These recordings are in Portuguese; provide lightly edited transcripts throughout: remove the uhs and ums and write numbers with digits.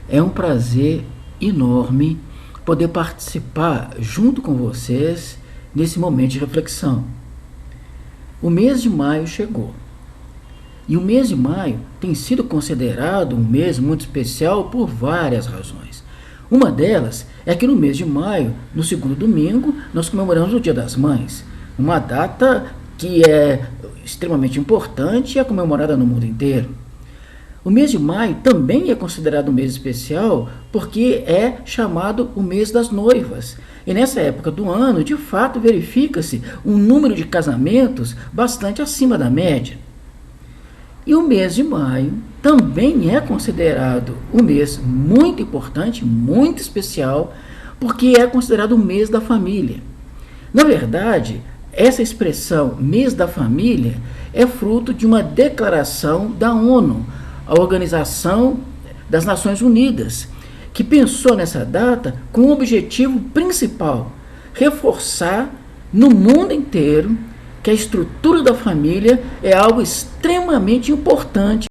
É um prazer enorme poder participar junto com vocês nesse momento de reflexão. O mês de maio chegou. E o mês de maio tem sido considerado um mês muito especial por várias razões. Uma delas é que no mês de maio, no segundo domingo, nós comemoramos o Dia das Mães, uma data que é extremamente importante e é comemorada no mundo inteiro. O mês de maio também é considerado um mês especial porque é chamado o mês das noivas. E nessa época do ano, de fato, verifica-se um número de casamentos bastante acima da média. E o mês de maio também é considerado um mês muito importante, muito especial, porque é considerado o mês da família. Na verdade, essa expressão mês da família é fruto de uma declaração da ONU, a Organização das Nações Unidas, que pensou nessa data com o objetivo principal: reforçar no mundo inteiro que a estrutura da família é algo extremamente importante.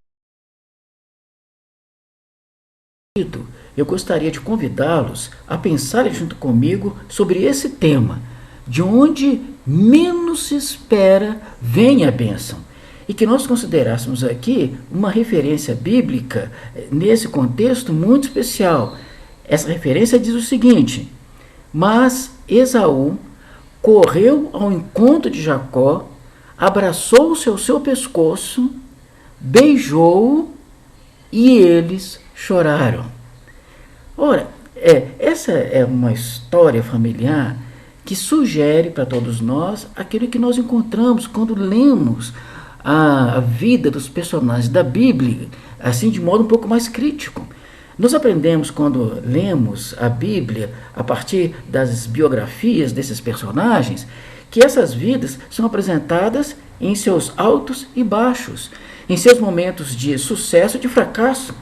Eu gostaria de convidá-los a pensarem junto comigo sobre esse tema: de onde menos se espera vem a bênção. E que nós considerássemos aqui uma referência bíblica nesse contexto muito especial. Essa referência diz o seguinte: mas Esaú correu ao encontro de Jacó, abraçou-se ao seu pescoço, beijou-o e eles choraram. Ora, essa é uma história familiar que sugere para todos nós aquilo que nós encontramos quando lemos a vida dos personagens da Bíblia, assim de modo um pouco mais crítico. Nós aprendemos quando lemos a Bíblia, a partir das biografias desses personagens, que essas vidas são apresentadas em seus altos e baixos, em seus momentos de sucesso e de fracasso,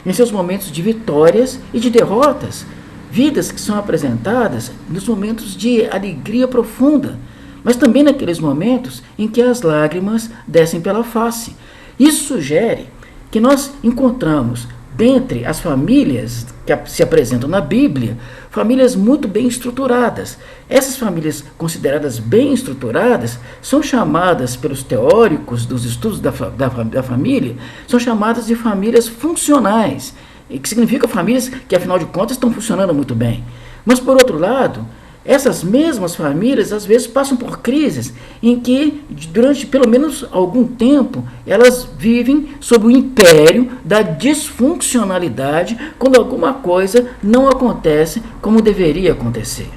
em seus momentos de vitórias e de derrotas, vidas que são apresentadas nos momentos de alegria profunda, mas também naqueles momentos em que as lágrimas descem pela face. Isso sugere que nós encontramos, dentre as famílias que se apresentam na Bíblia, famílias muito bem estruturadas. Essas famílias consideradas bem estruturadas são chamadas pelos teóricos dos estudos da família, são chamadas de famílias funcionais, que significa famílias que, afinal de contas, estão funcionando muito bem. Mas, por outro lado, essas mesmas famílias, às vezes, passam por crises em que, durante pelo menos algum tempo, elas vivem sob o império da disfuncionalidade, quando alguma coisa não acontece como deveria acontecer.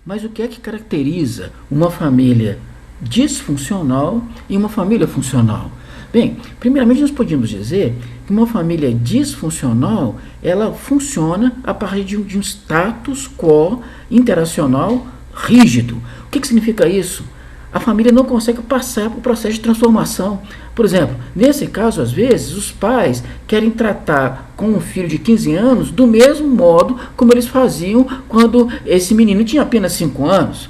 Mas o que é que caracteriza uma família disfuncional e uma família funcional? Bem, primeiramente nós podemos dizer que uma família disfuncional, ela funciona a partir de um status quo interacional rígido. O que significa isso? A família não consegue passar por processo de transformação. Por exemplo, nesse caso, às vezes, os pais querem tratar com um filho de 15 anos do mesmo modo como eles faziam quando esse menino tinha apenas 5 anos.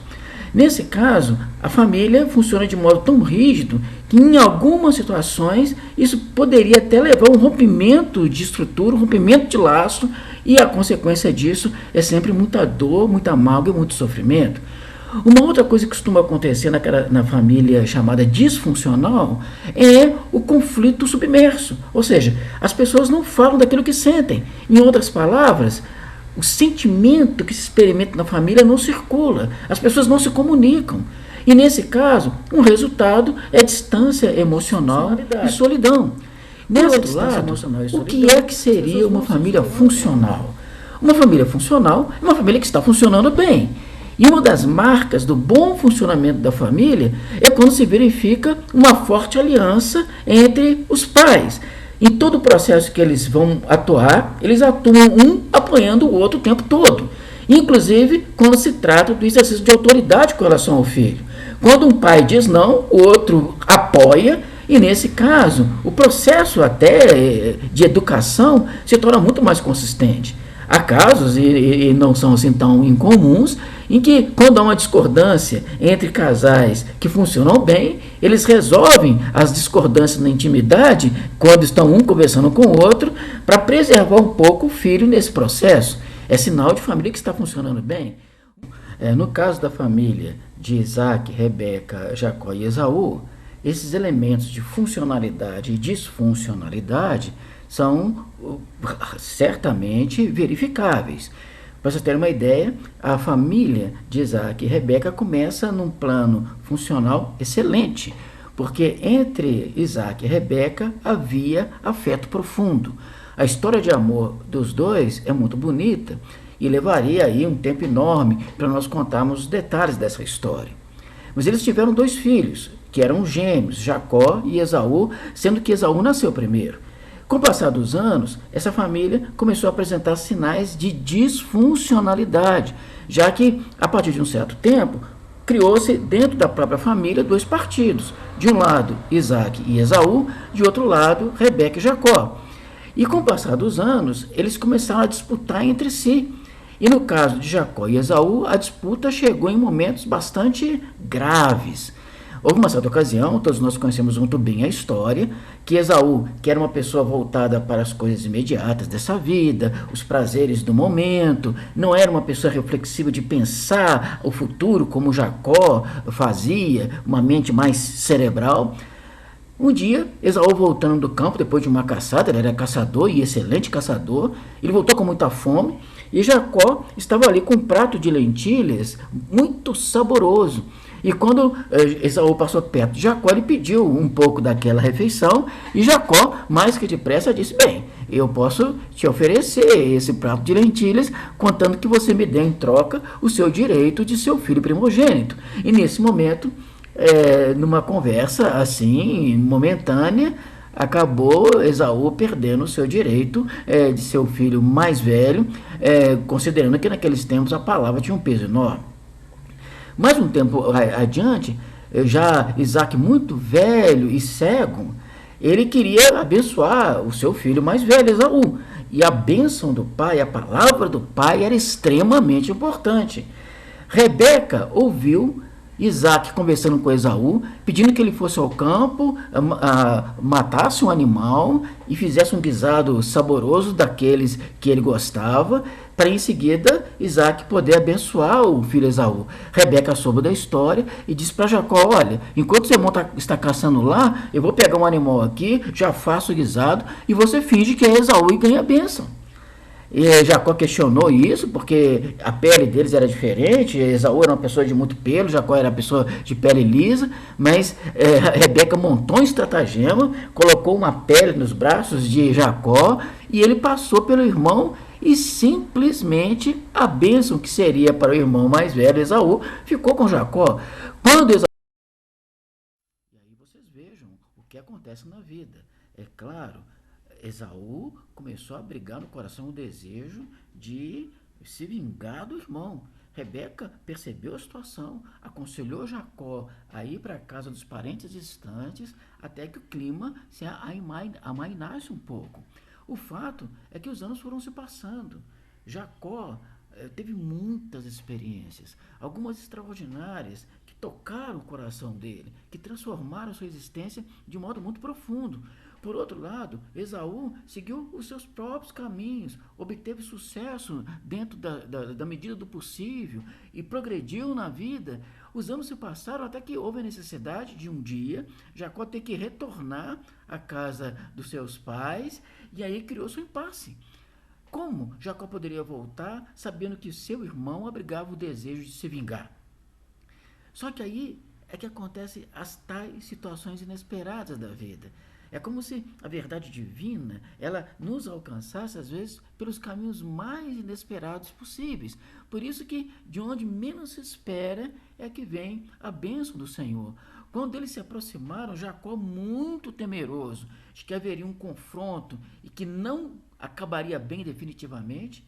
Nesse caso, a família funciona de modo tão rígido que, em algumas situações, isso poderia até levar a um rompimento de estrutura, um rompimento de laço, e a consequência disso é sempre muita dor, muita mágoa e muito sofrimento. Uma outra coisa que costuma acontecer na família chamada disfuncional é o conflito submerso, ou seja, as pessoas não falam daquilo que sentem. Em outras palavras, o sentimento que se experimenta na família não circula, as pessoas não se comunicam. E, nesse caso, um resultado é distância emocional e solidão. Por outro lado, o que é que seria uma família funcional? Uma família funcional é uma família que está funcionando bem. E uma das marcas do bom funcionamento da família é quando se verifica uma forte aliança entre os pais. Em todo o processo que eles vão atuar, eles atuam um apoiando o outro o tempo todo. Inclusive, quando se trata do exercício de autoridade com relação ao filho. Quando um pai diz não, o outro apoia, e nesse caso, o processo até de educação se torna muito mais consistente. Há casos, e não são assim tão incomuns, em que quando há uma discordância entre casais que funcionam bem, eles resolvem as discordâncias na intimidade, quando estão um conversando com o outro, para preservar um pouco o filho nesse processo. É sinal de família que está funcionando bem. No caso da família de Isaac, Rebeca, Jacó e Esaú, esses elementos de funcionalidade e disfuncionalidade são certamente verificáveis. Para vocês terem uma ideia, a família de Isaac e Rebeca começa num plano funcional excelente, porque entre Isaac e Rebeca havia afeto profundo. A história de amor dos dois é muito bonita e levaria aí um tempo enorme para nós contarmos os detalhes dessa história. Mas eles tiveram 2 filhos, que eram gêmeos, Jacó e Esaú, sendo que Esaú nasceu primeiro. Com o passar dos anos, essa família começou a apresentar sinais de disfuncionalidade, já que, a partir de um certo tempo, criou-se dentro da própria família 2 partidos. De um lado, Isaac e Esaú, de outro lado, Rebeca e Jacó. E com o passar dos anos, eles começaram a disputar entre si. E no caso de Jacó e Esaú, a disputa chegou em momentos bastante graves. Houve uma certa ocasião, todos nós conhecemos muito bem a história, que Esaú, que era uma pessoa voltada para as coisas imediatas dessa vida, os prazeres do momento, não era uma pessoa reflexiva de pensar o futuro como Jacó fazia, uma mente mais cerebral. Um dia, Esaú voltando do campo, depois de uma caçada, ele era caçador e excelente caçador, ele voltou com muita fome, e Jacó estava ali com um prato de lentilhas muito saboroso. E quando Esaú passou perto de Jacó, ele pediu um pouco daquela refeição, e Jacó, mais que depressa, disse: bem, eu posso te oferecer esse prato de lentilhas, contando que você me dê em troca o seu direito de seu filho primogênito. E nesse momento, numa conversa assim, momentânea, acabou Esaú perdendo o seu direito de seu filho mais velho, considerando que naqueles tempos a palavra tinha um peso enorme. Mais um tempo adiante, já Isaac muito velho e cego, ele queria abençoar o seu filho mais velho, Esaú. E a bênção do pai, a palavra do pai era extremamente importante. Rebeca ouviu Isaac conversando com Esaú, pedindo que ele fosse ao campo, matasse um animal e fizesse um guisado saboroso daqueles que ele gostava, para em seguida Isaac poder abençoar o filho Esaú. Rebeca soube da história e disse para Jacó: olha, enquanto seu irmão está caçando lá, eu vou pegar um animal aqui, já faço o guisado e você finge que é Esaú e ganha a bênção. E Jacó questionou isso, porque a pele deles era diferente. Esaú era uma pessoa de muito pelo, Jacó era uma pessoa de pele lisa, mas Rebeca montou um estratagema, colocou uma pele nos braços de Jacó, e ele passou pelo irmão, e simplesmente a bênção que seria para o irmão mais velho, Esaú, ficou com Jacó. Quando Esaú... E aí vocês vejam o que acontece na vida. É claro, Esaú começou a abrigar no coração o desejo de se vingar do irmão. Rebeca percebeu a situação, aconselhou Jacó a ir para a casa dos parentes distantes, até que o clima se amainasse um pouco. O fato é que os anos foram se passando. Jacó teve muitas experiências, algumas extraordinárias, que tocaram o coração dele, que transformaram sua existência de modo muito profundo. Por outro lado, Esaú seguiu os seus próprios caminhos, obteve sucesso dentro da medida do possível e progrediu na vida. Os anos se passaram até que houve a necessidade de um dia Jacó ter que retornar à casa dos seus pais, e aí criou-se um impasse. Como Jacó poderia voltar sabendo que seu irmão abrigava o desejo de se vingar? Só que aí é que acontecem as tais situações inesperadas da vida. É como se a verdade divina, ela nos alcançasse, às vezes, pelos caminhos mais inesperados possíveis. Por isso que, de onde menos se espera, é que vem a bênção do Senhor. Quando eles se aproximaram, Jacó, muito temeroso de que haveria um confronto e que não acabaria bem definitivamente,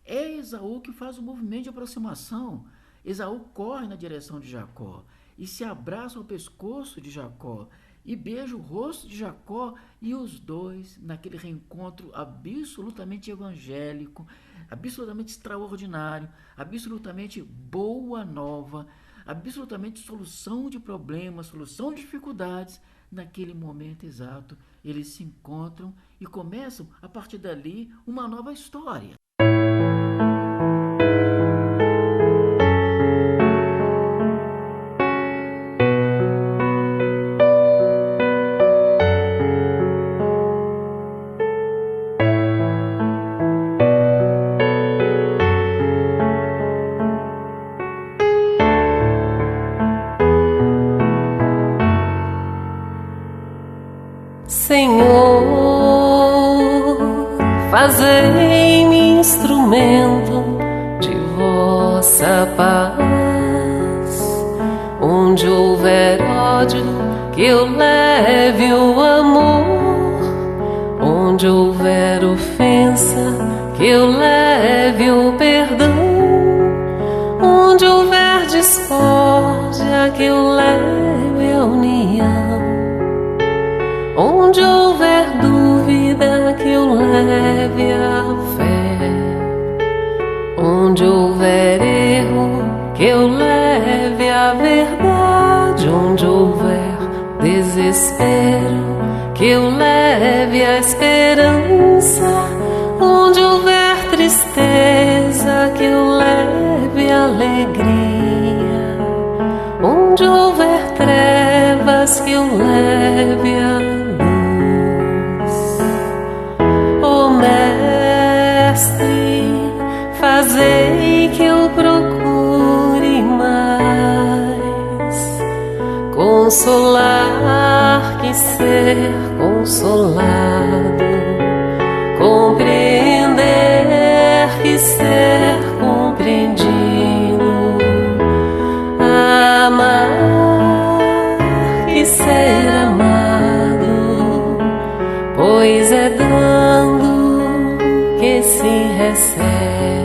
é Esaú que faz o movimento de aproximação. Esaú corre na direção de Jacó e se abraça ao pescoço de Jacó e beija o rosto de Jacó, e os dois, naquele reencontro absolutamente evangélico, absolutamente extraordinário, absolutamente boa nova, absolutamente solução de problemas, solução de dificuldades. Naquele momento exato, eles se encontram e começam, a partir dali, uma nova história. Senhor, fazei-me instrumento de vossa paz. Onde houver ódio, que eu leve o amor. Onde houver ofensa, que eu leve o perdão. Onde houver discórdia, que eu leve a união. Onde houver dúvida, que eu leve a fé. Onde houver erro, que eu leve a verdade. Onde houver desespero, que eu leve a esperança. Onde houver tristeza, que eu leve a alegria. Onde houver trevas, que eu leve a Mestre, fazei que eu procure mais consolar que ser consolado, compreender que ser compreendido, amar que ser amado, pois é dando que se recebe.